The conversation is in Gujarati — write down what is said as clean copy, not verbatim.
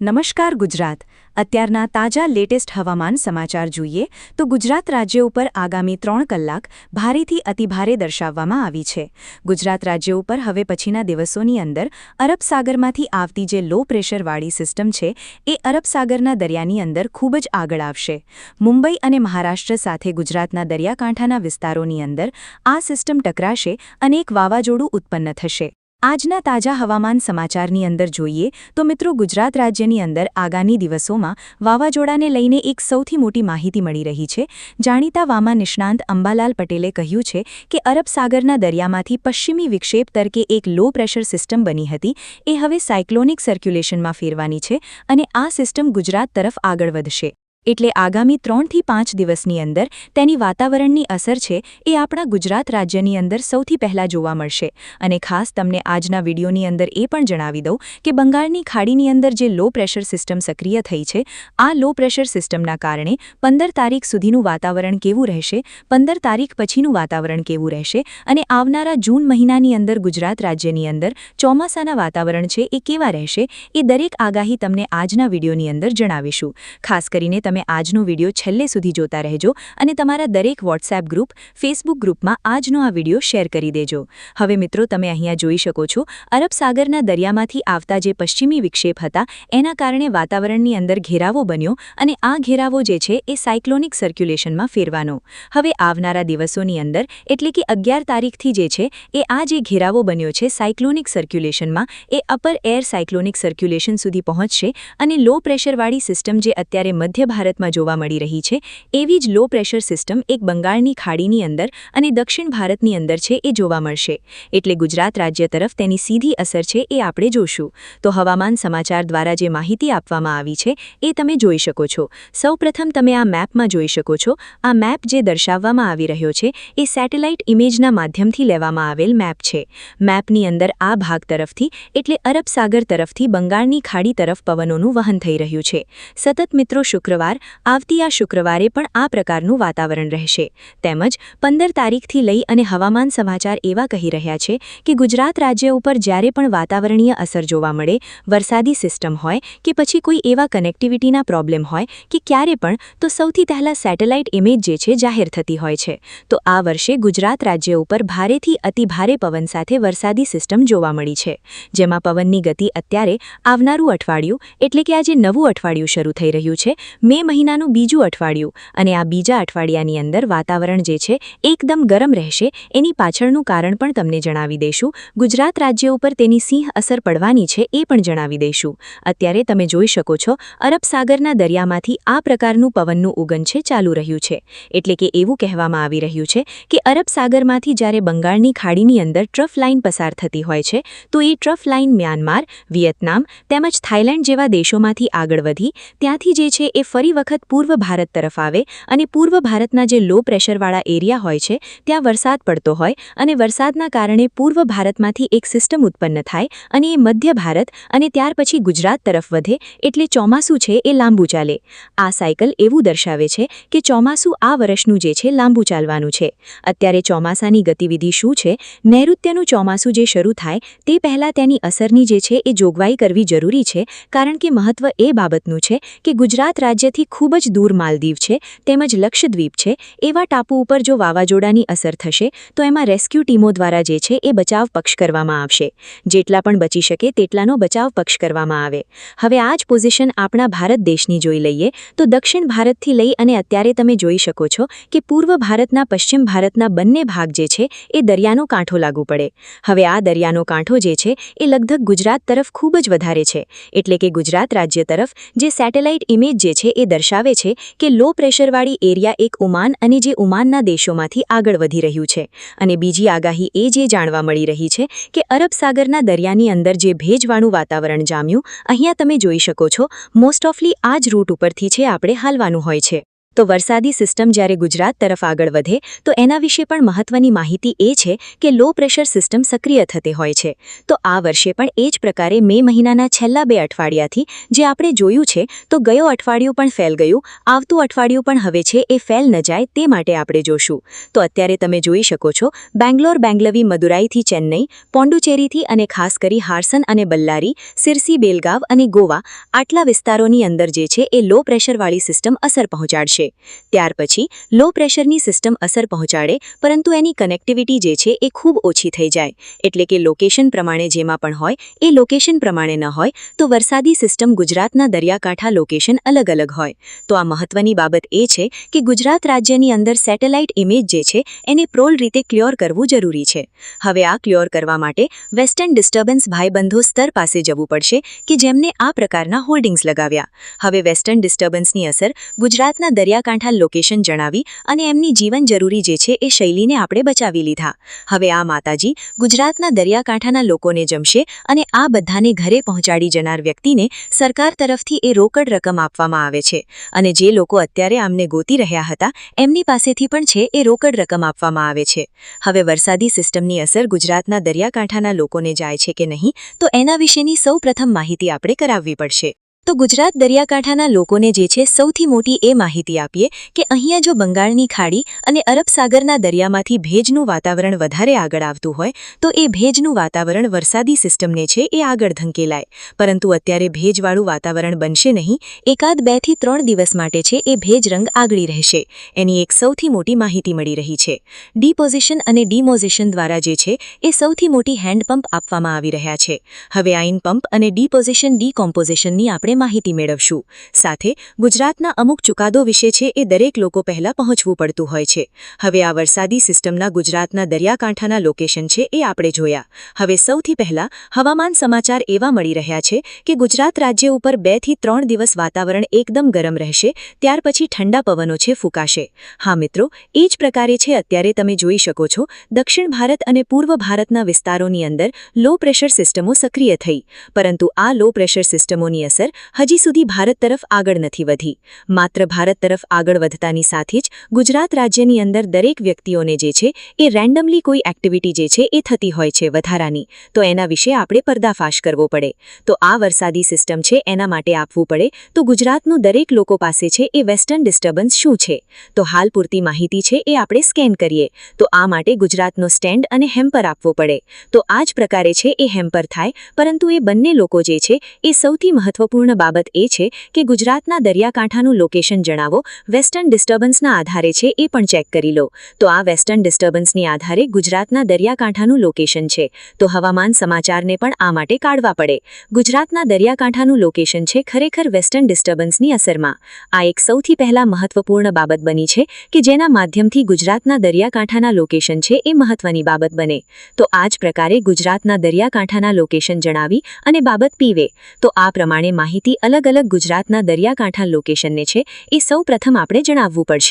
નમસ્કાર ગુજરાત અત્યારના તાજા લેટેસ્ટ હવામાન સમાચાર જોઈએ તો ગુજરાત રાજ્ય ઉપર આગામી 3 કલાક ભારેથી અતિભારે દર્શાવવામાં આવી છે. ગુજરાત રાજ્ય ઉપર હવે પછીના દિવસોની અંદર અરબ સાગરમાંથી આવતી જે લો પ્રેશરવાળી સિસ્ટમ છે એ અરબ સાગરના દરિયાની અંદર ખૂબ જ આગળ આવશે. મુંબઈ અને મહારાષ્ટ્ર સાથે ગુજરાતના દરિયાકાંઠાના વિસ્તારોની અંદર આ સિસ્ટમ ટકરાશે અને એક વાવાઝોડું ઉત્પન્ન થશે. આજના તાજા હવામાન સમાચારની અંદર જોઈએ તો મિત્રો ગુજરાત રાજ્યની અંદર આગામી દિવસોમાં વાવાઝોડાને લઈને એક સૌથી મોટી માહિતી મળી રહી છે. જાણીતા વામા નિષ્ણાંત અંબાલાલ પટેલે કહ્યું છે કે અરબ સાગરના દરિયામાંથી પશ્ચિમી વિક્ષેપ તરીકે એક લો પ્રેશર સિસ્ટમ બની હતી એ હવે સાયક્લોનિક સર્ક્યુલેશનમાં ફેરવાની છે અને આ સિસ્ટમ ગુજરાત તરફ આગળ વધશે. એટલે આગામી 3 થી 5 દિવસની અંદર તેની વાતાવરણની અસર છે એ આપણા ગુજરાત રાજ્યની અંદર સૌથી પહેલાં જોવા મળશે. અને ખાસ તમને આજના વિડીયોની અંદર એ પણ જણાવી દઉં કે બંગાળની ખાડીની અંદર જે લો પ્રેશર સિસ્ટમ સક્રિય થઈ છે આ લો પ્રેશર સિસ્ટમના કારણે 15 તારીખ સુધીનું વાતાવરણ કેવું રહેશે, 15 તારીખ પછીનું વાતાવરણ કેવું રહેશે અને આવનારા જૂન મહિનાની અંદર ગુજરાત રાજ્યની અંદર ચોમાસાના વાતાવરણ છે એ કેવા રહેશે એ દરેક આગાહી તમને આજના વિડીયોની અંદર જણાવીશું. ખાસ કરીને તમે આજનો વિડીયો છેલ્લે સુધી જોતા રહેજો અને તમારા દરેક વોટ્સએપ ગ્રુપ, ફેસબુક ગ્રુપમાં આજનો આ વિડીયો શેર કરી દેજો. હવે મિત્રો તમે અહીંયા જોઈ શકો છો અરબ સાગરના દરિયામાંથી આવતા જે પશ્ચિમી વિક્ષેપ હતા એના કારણે વાતાવરણની અંદર ઘેરાવો બન્યો અને આ ઘેરાવો જે છે એ સાયક્લોનિક સર્ક્યુલેશનમાં ફેરવાનો. હવે આવનારા દિવસોની અંદર એટલે કે 11 તારીખથી જે છે એ આ જે ઘેરાવો બન્યો છે સાયક્લોનિક સર્ક્યુલેશનમાં એ અપર એર સાયક્લોનિક સર્ક્યુલેશન સુધી પહોંચશે અને લો પ્રેશરવાળી સિસ્ટમ જે અત્યારે મધ્ય ભારતમાં જોવા મળી રહી છે એવી જ લો પ્રેશર સિસ્ટમ એક બંગાળની ખાડીની અંદર અને દક્ષિણ ભારતની અંદર છે એ જોવા મળશે. એટલે ગુજરાત રાજ્ય તરફ તેની સીધી અસર છે એ આપણે જોશું. તો હવામાન સમાચાર દ્વારા જે માહિતી આપવામાં આવી છે એ તમે જોઈ શકો છો. સૌપ્રથમ તમે આ મેપમાં જોઈ શકો છો. આ મેપ જે દર્શાવવામાં આવી રહ્યો છે એ સેટેલાઇટ ઇમેજના માધ્યમથી લેવામાં આવેલ મેપ છે. મેપની અંદર આ ભાગ તરફથી એટલે અરબ સાગર તરફથી બંગાળની ખાડી તરફ પવનોનું વહન થઈ રહ્યું છે. સતત મિત્રો શુક્રવાર આવતી આ શુક્રવારે પણ આ પ્રકારનું વાતાવરણ રહેશે. તેમજ 15 તારીખથી લઈ અને હવામાન સમાચાર એવા કહી રહ્યા છે કે ગુજરાત રાજ્ય ઉપર જ્યારે પણ વાતાવરણીય અસર જોવા મળે, વરસાદી સિસ્ટમ હોય કે પછી કોઈ એવા કનેક્ટિવિટીના પ્રોબ્લેમ હોય કે ક્યારે પણ તો સૌથી પહેલા સેટેલાઇટ ઇમેજ જે છે જાહેર થતી હોય છે. તો આ વર્ષે ગુજરાત રાજ્ય ઉપર ભારેથી અતિભારે પવન સાથે વરસાદી સિસ્ટમ જોવા મળી છે. જેમાં પવનની ગતિ અત્યારે આવનારું અઠવાડિયું એટલે કે આજે નવું અઠવાડિયું શરૂ થઈ રહ્યું છે મે મહિનાનું બીજું અઠવાડિયું અને આ બીજા અઠવાડિયાની અંદર વાતાવરણ જે છે એકદમ ગરમ રહેશે. એની પાછળનું કારણ પણ તમને જણાવી દઈશું. ગુજરાત રાજ્ય ઉપર તેની સિંહ અસર પડવાની છે એ પણ જણાવી દઈશું. અત્યારે તમે જોઈ શકો છો અરબ સાગરના દરિયામાંથી આ પ્રકારનું પવનનું ઉગમ છે ચાલુ રહ્યું છે. એટલે કે એવું કહેવામાં આવી રહ્યું છે કે અરબ સાગરમાંથી જ્યારે બંગાળની ખાડીની અંદર ટ્રફ લાઇન પસાર થતી હોય છે તો એ ટ્રફ લાઇન મ્યાનમાર, વિયેતનામ તેમજ થાઇલેન્ડ જેવા દેશોમાંથી આગળ વધી ત્યાંથી જે છે એ ફરી વખત પૂર્વ ભારત તરફ આવે અને પૂર્વ ભારતના જે લો પ્રેશરવાળા એરિયા હોય છે ત્યાં વરસાદ પડતો હોય અને વરસાદના કારણે પૂર્વ ભારતમાંથી એક સિસ્ટમ ઉત્પન્ન થાય અને એ મધ્ય ભારત અને ત્યાર પછી ગુજરાત તરફ વધે એટલે ચોમાસું છે એ લાંબુ ચાલે. આ સાયકલ એવું દર્શાવે છે કે ચોમાસું આ વર્ષનું જે છે લાંબુ ચાલવાનું છે. અત્યારે ચોમાસાની ગતિવિધિ શું છે? નૈઋત્યનું ચોમાસું જે શરૂ થાય તે પહેલાં તેની અસરની જે છે એ જોગવાઈ કરવી જરૂરી છે. કારણ કે મહત્વ એ બાબતનું છે કે ગુજરાત રાજ્યથી ખૂબ જ દૂર માલદીવ છે તેમજ લક્ષદ્વીપ છે એવા ટાપુ ઉપર જો વાવાઝોડાની અસર થશે તો એમાં રેસ્ક્યુ ટીમો દ્વારા જે છે એ બચાવ પક્ષ કરવામાં આવશે. જેટલા પણ બચી શકે તેટલાનો બચાવ પક્ષ કરવામાં આવે. હવે આ જ પોઝિશન આપણા ભારત દેશની જોઈ લઈએ તો દક્ષિણ ભારતથી લઈ અને અત્યારે તમે જોઈ શકો છો કે પૂર્વ ભારતના પશ્ચિમ ભારતના બંને ભાગ જે છે એ દરિયાનો કાંઠો લાગુ પડે. હવે આ દરિયાનો કાંઠો જે છે એ લગભગ ગુજરાત તરફ ખૂબ જ વધારે છે. એટલે કે ગુજરાત રાજ્ય તરફ જે સેટેલાઇટ ઇમેજ જે છે એ દર્શાવે છે કે લો પ્રેશરવાળી એરિયા એક ઓમાન અને જે ઓમાનના દેશોમાંથી આગળ વધી રહ્યું છે. અને બીજી આગાહી એ જે જાણવા મળી રહી છે કે અરબ સાગરના દરિયાની અંદર જે ભેજવાળું વાતાવરણ જામ્યું અહીંયા તમે જોઈ શકો છો મોસ્ટ ઓફલી આ જ રૂટ ઉપરથી છે આપણે હાલવાનું હોય છે. તો વરસાદી સિસ્ટમ જ્યારે ગુજરાત તરફ આગળ વધે તો એના વિશે પણ મહત્વની માહિતી એ છે કે લો પ્રેશર સિસ્ટમ સક્રિય થતી હોય છે. તો આ વર્ષે પણ એ જ પ્રકારે મે મહિનાના છેલ્લા 2 અઠવાડિયાથી જે આપણે જોયું છે તો ગયો અઠવાડિયું પણ ફેલ ગયું, આવતું અઠવાડિયું પણ હવે છે એ ફેલ ન જાય તે માટે આપણે જોશું. તો અત્યારે તમે જોઈ શકો છો બેંગ્લોર, બેંગલવી, મદુરાઈથી ચેન્નઈ, પોંડુચેરીથી અને ખાસ કરી હાર્સન અને બલ્લારી, સિરસી, બેલગાવ અને ગોવા આટલા વિસ્તારોની અંદર જે છે એ લો પ્રેશરવાળી સિસ્ટમ અસર પહોંચાડશે. ત્યાર પછી લો પ્રેશરની સિસ્ટમ અસર પહોંચાડે પરંતુ એની કનેક્ટિવિટી જે છે એ ખૂબ ઓછી થઈ જાય, એટલે કે લોકેશન પ્રમાણે જેમાં પણ હોય એ લોકેશન પ્રમાણે ન હોય તો વરસાદી સિસ્ટમ ગુજરાતના દરિયાકાંઠા લોકેશન અલગ અલગ હોય. તો આ મહત્વની બાબત એ છે કે ગુજરાત રાજ્યની અંદર સેટેલાઇટ ઇમેજ જે છે એને પ્રોલ રીતે ક્લિયર કરવું જરૂરી છે. હવે આ ક્લિયર કરવા માટે વેસ્ટર્ન ડિસ્ટર્બન્સ ભાઈબંધો સ્તર પાસે જવું પડશે કે જેમને આ પ્રકારના હોલ્ડિંગ્સ લગાવ્યા. હવે વેસ્ટર્ન ડિસ્ટર્બન્સની અસર ગુજરાતના દરિયાકાંઠા લોકેશન જણાવી અને એમની જીવન જરૂરી જે છે એ શૈલીને આપણે બચાવી લીધા. હવે આ માતાજી ગુજરાતના દરિયાકાંઠાના લોકોને જમશે અને આ બધાને ઘરે પહોંચાડી જનાર વ્યક્તિને સરકાર તરફથી એ રોકડ રકમ આપવામાં આવે છે અને જે લોકો અત્યારે આમને ગોતી રહ્યા હતા એમની પાસેથી પણ છે એ રોકડ રકમ આપવામાં આવે છે. હવે વરસાદી સિસ્ટમની અસર ગુજરાતના દરિયાકાંઠાના લોકોને જાય છે કે નહીં તો એના વિશેની સૌપ્રથમ માહિતી આપણે કરાવવી પડશે. તો ગુજરાત દરિયાકાંઠાના લોકોને જે છે સૌથી મોટી એ માહિતી આપીએ કે અહીંયા જો બંગાળની ખાડી અને અરબ સાગરના દરિયામાંથી ભેજનું વાતાવરણ વધારે આગળ આવતું હોય તો એ ભેજનું વાતાવરણ વરસાદી સિસ્ટમને છે એ આગળ ધંકેલાય. પરંતુ અત્યારે ભેજવાળું વાતાવરણ બનશે નહીં, એકાદ 2 થી 3 દિવસ માટે છે એ ભેજ રંગ આગળી રહેશે. એની એક સૌથી મોટી માહિતી મળી રહી છે. ડિપોઝિશન અને ડિમોઝિશન દ્વારા જે છે એ સૌથી મોટી હેન્ડપંપ આપવામાં આવી રહ્યા છે. હવે આઇન પંપ અને ડિપોઝિશન ડિકોમ્પોઝિશનની આપણે માહિતી મેળવશું. સાથે ગુજરાતના અમુક ચુકાદો વિશે છે એ દરેક લોકો પહેલા પહોંચવું પડતું હોય છે. હવે આ વરસાદી સિસ્ટમના ગુજરાતના દરિયાકાંઠાના લોકેશન છે એ આપણે જોયા. હવે સૌથી પહેલા હવામાન સમાચાર એવા મળી રહ્યા છે કે ગુજરાત રાજ્ય ઉપર 2 થી 3 દિવસ વાતાવરણ એકદમ ગરમ રહેશે, ત્યાર પછી ઠંડા પવનો છે ફૂંકાશે. હા મિત્રો, એ જ પ્રકારે છે અત્યારે તમે જોઈ શકો છો દક્ષિણ ભારત અને પૂર્વ ભારતના વિસ્તારોની અંદર લો પ્રેશર સિસ્ટમો સક્રિય થઈ, પરંતુ આ લો પ્રેશર સિસ્ટમોની અસર હજી સુધી ભારત તરફ આગળ નથી વધી. માત્ર ભારત તરફ આગળ વધતાની સાથે જ ગુજરાત રાજ્યની અંદર દરેક વ્યક્તિઓને જે છે એ રેન્ડમલી કોઈ એક્ટિવિટી જે છે એ થતી હોય છે વધારાની, તો એના વિશે આપણે પર્દાફાશ કરવો પડે. તો આ વરસાદી સિસ્ટમ છે એના માટે આપવું પડે તો ગુજરાતનું દરેક લોકો પાસે છે એ વેસ્ટર્ન ડિસ્ટર્બન્સ શું છે તો હાલ પૂરતી માહિતી છે એ આપણે સ્કેન કરીએ. તો આ માટે ગુજરાતનો સ્ટેન્ડ અને હેમ્પર આપવો પડે. તો આ જ પ્રકારે છે એ હેમ્પર થાય, પરંતુ એ બંને લોકો જે છે એ સૌથી મહત્વપૂર્ણ બાબત એ છે કે ગુજરાતના દરિયાકાંઠાનું લોકેશન જણાવો. વેસ્ટર્ન ડિસ્ટર્બન્સના આધારે છે એ પણ ચેક કરી લો. તો આ વેસ્ટર્ન ડિસ્ટર્બન્સની આધારે ગુજરાતના દરિયાકાંઠાનું લોકેશન છે, તો હવામાન સમાચારને પણ આ માટે કાઢવા પડે. ગુજરાતના દરિયાકાંઠાનું લોકેશન છે ખરેખર વેસ્ટર્ન ડિસ્ટર્બન્સની અસરમાં. આ એક સૌથી પહેલા મહત્વપૂર્ણ બાબત બની છે કે જેના માધ્યમથી ગુજરાતના દરિયાકાંઠાના લોકેશન છે એ મહત્વની બાબત બને. તો આ જ પ્રકારે ગુજરાતના દરિયાકાંઠાના લોકેશન જણાવી અને બાબત પીવે. તો આ પ્રમાણે માહિતી અલગ અલગ ગુજરાતના દરિયાકાંઠા લોકેશનને છે એ સૌ પ્રથમ આપણે જણાવવું પડશે.